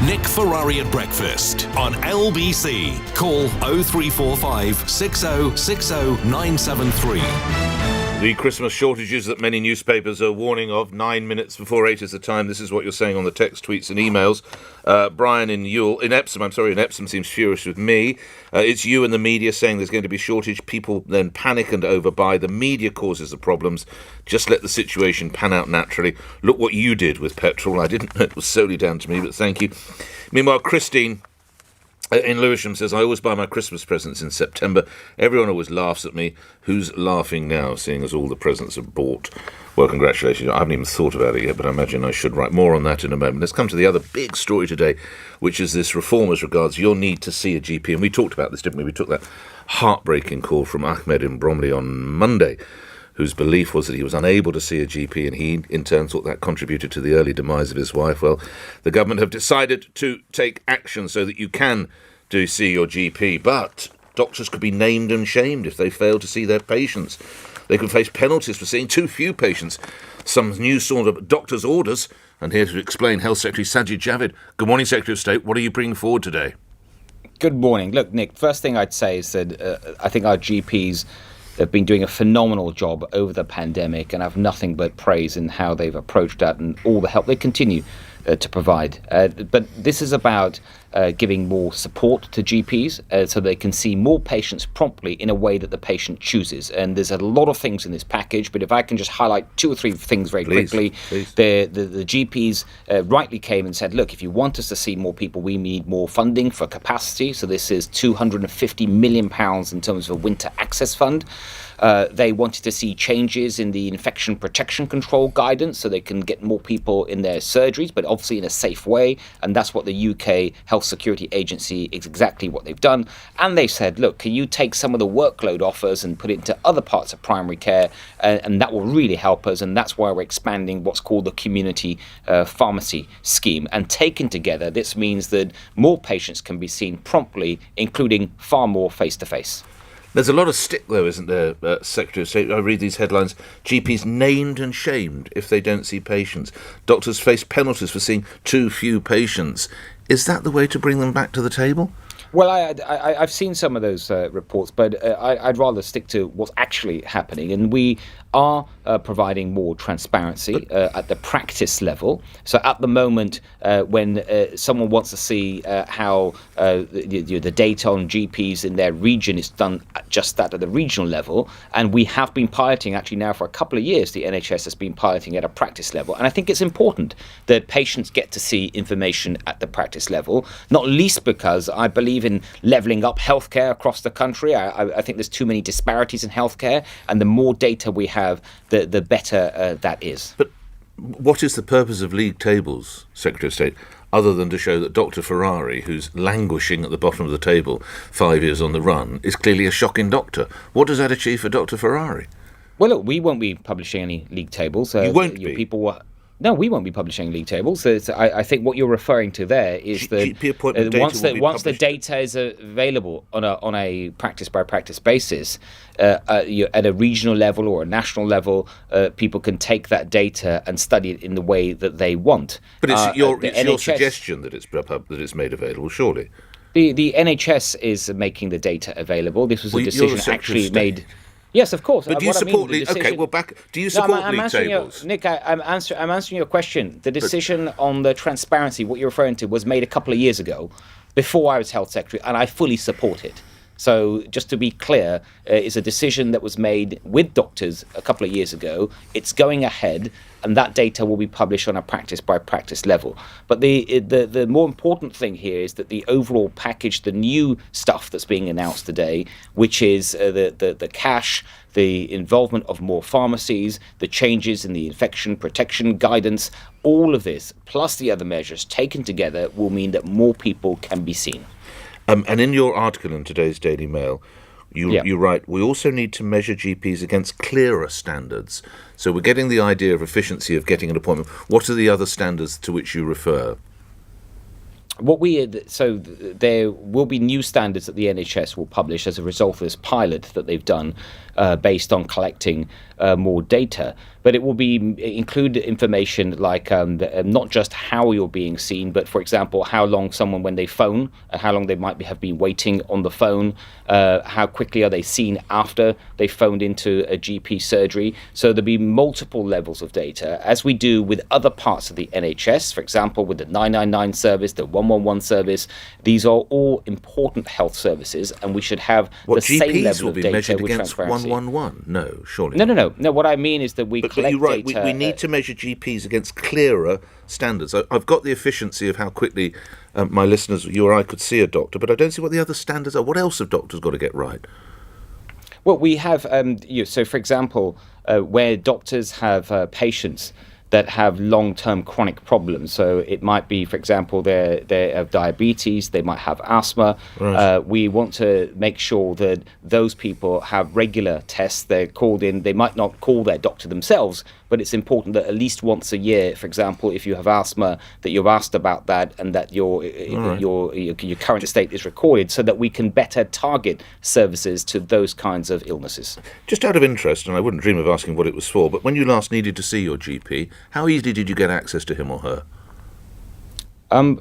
Nick Ferrari at breakfast on LBC. Call 0345 6060 973. The Christmas shortages that many newspapers are warning of. 9 minutes before 8 is the time. This is what you're saying on the text, tweets and emails. Brian in Epsom seems furious with me. It's you and the media saying there's going to be shortage. People then panic and overbuy. The media causes the problems. Just let the situation pan out naturally. Look what you did with petrol. I didn't know it was solely down to me, but thank you. Meanwhile, Christine in Lewisham says, I always buy my Christmas presents in September. Everyone always laughs at me. Who's laughing now, seeing as all the presents are bought? Well, congratulations. I haven't even thought about it yet, but I imagine I should write more on that in a moment. Let's come to the other big story today, which is this reform as regards your need to see a GP. And we talked about this, didn't we? We took that heartbreaking call from Ahmed in Bromley on Monday, whose belief was that he was unable to see a GP, and he, in turn, thought that contributed to the early demise of his wife. Well, the government have decided to take action so that you can see your GP, but doctors could be named and shamed if they fail to see their patients. They could face penalties for seeing too few patients. Some new sort of doctor's orders. And here to explain, Health Secretary Sajid Javid. Good morning, Secretary of State. What are you bringing forward today? Good morning. Look, Nick, first thing I'd say is that I think our GPs have been doing a phenomenal job over the pandemic, and have nothing but praise in how they've approached that and all the help they continue to provide. But this is about giving more support to GPs so they can see more patients promptly in a way that the patient chooses. And there's a lot of things in this package, but if I can just highlight two or three things very quickly. The GPs rightly came and said, look, if you want us to see more people, we need more funding for capacity. So this is £250 million in terms of a winter access fund. They wanted to see changes in the infection protection control guidance so they can get more people in their surgeries, but obviously in a safe way. And that's what the UK Health Security Agency is exactly what they've done. And they said, look, can you take some of the workload off us and put it into other parts of primary care? And that will really help us. And that's why we're expanding what's called the community pharmacy scheme. And taken together, this means that more patients can be seen promptly, including far more face-to-face. There's a lot of stick, though, isn't there, Secretary of State? I read these headlines. GPs named and shamed if they don't see patients. Doctors face penalties for seeing too few patients. Is that the way to bring them back to the table? Well, I've seen some of those reports, but I'd rather stick to what's actually happening. And we are providing more transparency at the practice level. So at the moment, when someone wants to see how the data on GPs in their region is done just that at the regional level, and we have been piloting actually now for a couple of years, the NHS has been piloting at a practice level. And I think it's important that patients get to see information at the practice level, not least because I believe in levelling up healthcare across the country. I think there's too many disparities in healthcare, and the more data we have, the better that is. But what is the purpose of league tables, Secretary of State, other than to show that Dr. Ferrari, who's languishing at the bottom of the table 5 years on the run, is clearly a shocking doctor? What does that achieve for Dr. Ferrari? Well, look, we won't be publishing any league tables. You won't be? No, we won't be publishing league tables. So I think what you're referring to there is that once the data is available on a practice by practice basis, at a regional level or a national level, people can take that data and study it in the way that they want. But it's your suggestion that it's made available, surely. The NHS is making the data available. This was a decision actually made. Yes, of course. But do you support league? Okay, well, do you support league tables? Nick, I'm answering your question. The decision on the transparency, what you're referring to, was made a couple of years ago, before I was Health Secretary, and I fully support it. So just to be clear, it's a decision that was made with doctors a couple of years ago. It's going ahead, and that data will be published on a practice-by-practice level. But the more important thing here is that the overall package, the new stuff that's being announced today, which is the cash, the involvement of more pharmacies, the changes in the infection protection guidance, all of this, plus the other measures taken together, will mean that more people can be seen. And in your article in today's Daily Mail, you write, we also need to measure GPs against clearer standards. So we're getting the idea of efficiency of getting an appointment. What are the other standards to which you refer? There will be new standards that the NHS will publish as a result of this pilot that they've done, based on collecting more data. But it will be include information like not just how you're being seen, but for example, how long someone when they phone, how long they might have been waiting on the phone, how quickly are they seen after they phoned into a GP surgery. So there'll be multiple levels of data, as we do with other parts of the NHS, for example, with the 999 service, the 111 service. These are all important health services, and we should have the same level of data measured with against transparency. 111? No, surely. No. What I mean is that we collect you're right. data. We need to measure GPs against clearer standards. I've got the efficiency of how quickly my listeners, you or I, could see a doctor, but I don't see what the other standards are. What else have doctors got to get right? Well, we have, so for example, where doctors have patients that have long-term chronic problems. So it might be, for example, they have diabetes, they might have asthma. Right. We want to make sure that those people have regular tests. They're called in. They might not call their doctor themselves, but it's important that at least once a year, for example, if you have asthma, that you're asked about that and that your current state is recorded, so that we can better target services to those kinds of illnesses. Just out of interest, and I wouldn't dream of asking what it was for, but when you last needed to see your GP, how easily did you get access to him or her?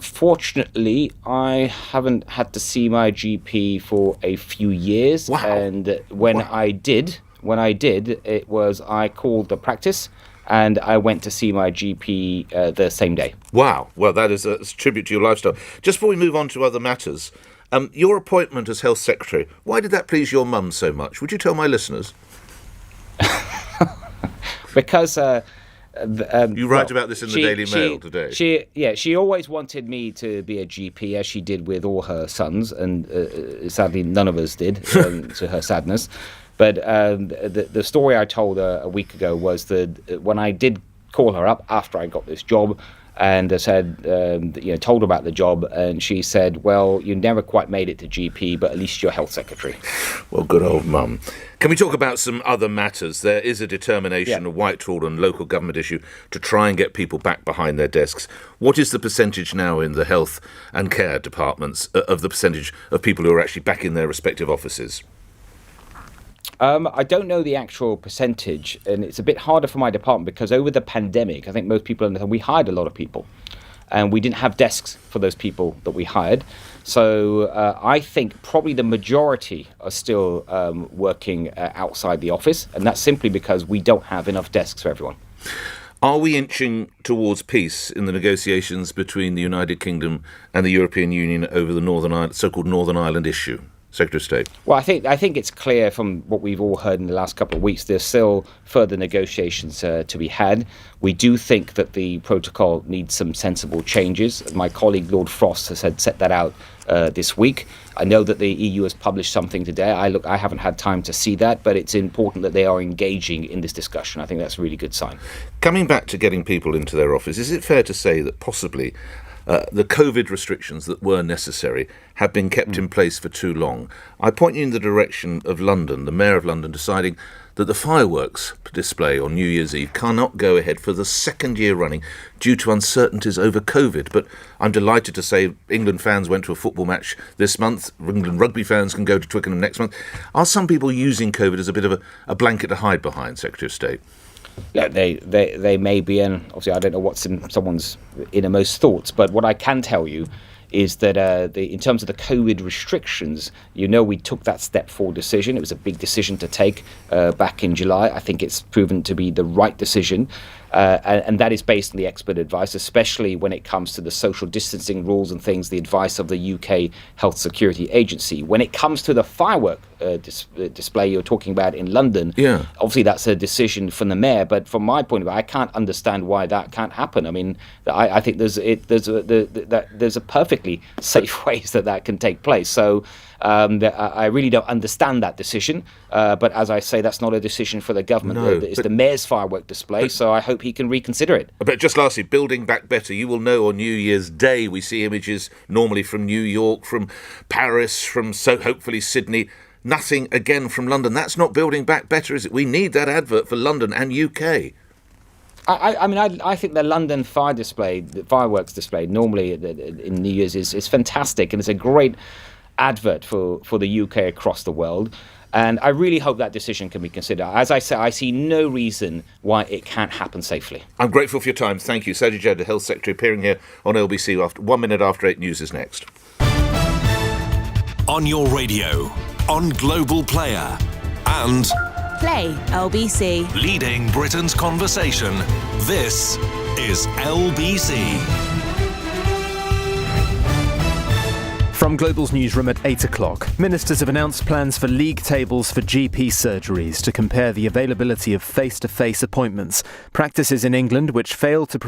Fortunately, I haven't had to see my GP for a few years. Wow. And when I did, it was I called the practice and I went to see my GP the same day. Wow. Well, that is a tribute to your lifestyle. Just before we move on to other matters, your appointment as Health Secretary, why did that please your mum so much? Would you tell my listeners? Because... you write about this in the Daily Mail today. She always wanted me to be a GP, as she did with all her sons, and sadly none of us did, to her sadness. But the story I told her a week ago was that when I did call her up after I got this job, and I said, told her about the job, and she said, well, you never quite made it to GP, but at least you're Health Secretary. Well, good old mum. Can we talk about some other matters? There is a determination, a Whitehall and local government issue, to try and get people back behind their desks. What is the percentage now in the health and care departments of the percentage of people who are actually back in their respective offices? I don't know the actual percentage, and it's a bit harder for my department because over the pandemic, I think most people understand, we hired a lot of people, and we didn't have desks for those people that we hired. So I think probably the majority are still working outside the office, and that's simply because we don't have enough desks for everyone. Are we inching towards peace in the negotiations between the United Kingdom and the European Union over the so-called Northern Ireland issue? Secretary of State. Well, I think it's clear from what we've all heard in the last couple of weeks, there's still further negotiations to be had. We do think that the protocol needs some sensible changes. My colleague Lord Frost has set that out this week. I know that the EU has published something today. I haven't had time to see that, but it's important that they are engaging in this discussion. I think that's a really good sign. Coming back to getting people into their office, is it fair to say that possibly the COVID restrictions that were necessary have been kept in place for too long? I point you in the direction of London, the Mayor of London deciding that the fireworks display on New Year's Eve cannot go ahead for the second year running due to uncertainties over COVID. But I'm delighted to say England fans went to a football match this month. England rugby fans can go to Twickenham next month. Are some people using COVID as a bit of a blanket to hide behind, Secretary of State? Yeah, they may be, and obviously I don't know what's in someone's innermost thoughts, but what I can tell you is that in terms of the COVID restrictions, we took that step forward decision. It was a big decision to take back in July. I think it's proven to be the right decision. And that is based on the expert advice, especially when it comes to the social distancing rules and things, the advice of the UK Health Security Agency. When it comes to the firework display you're talking about in London, obviously that's a decision from the mayor. But from my point of view, I can't understand why that can't happen. I mean, I think there's a perfectly safe ways that can take place. So I really don't understand that decision. But as I say, that's not a decision for the government. No, it's the mayor's firework display, so I hope he can reconsider it. But just lastly, building back better. You will know on New Year's Day we see images normally from New York, from Paris, from hopefully Sydney. Nothing again from London. That's not building back better, is it? We need that advert for London and UK. I think the London fireworks display normally in New Year's is fantastic, and it's a great advert for the UK across the world. And I really hope that decision can be considered. As I say, I see no reason why it can't happen safely. I'm grateful for your time. Thank you. Sajid Javid, the Health Secretary, appearing here on LBC 1 minute after 8 news is next. On your radio, on Global Player, and Play LBC. leading Britain's conversation. This is LBC. From Global's newsroom at 8 o'clock, ministers have announced plans for league tables for GP surgeries to compare the availability of face-to-face appointments. Practices in England which fail to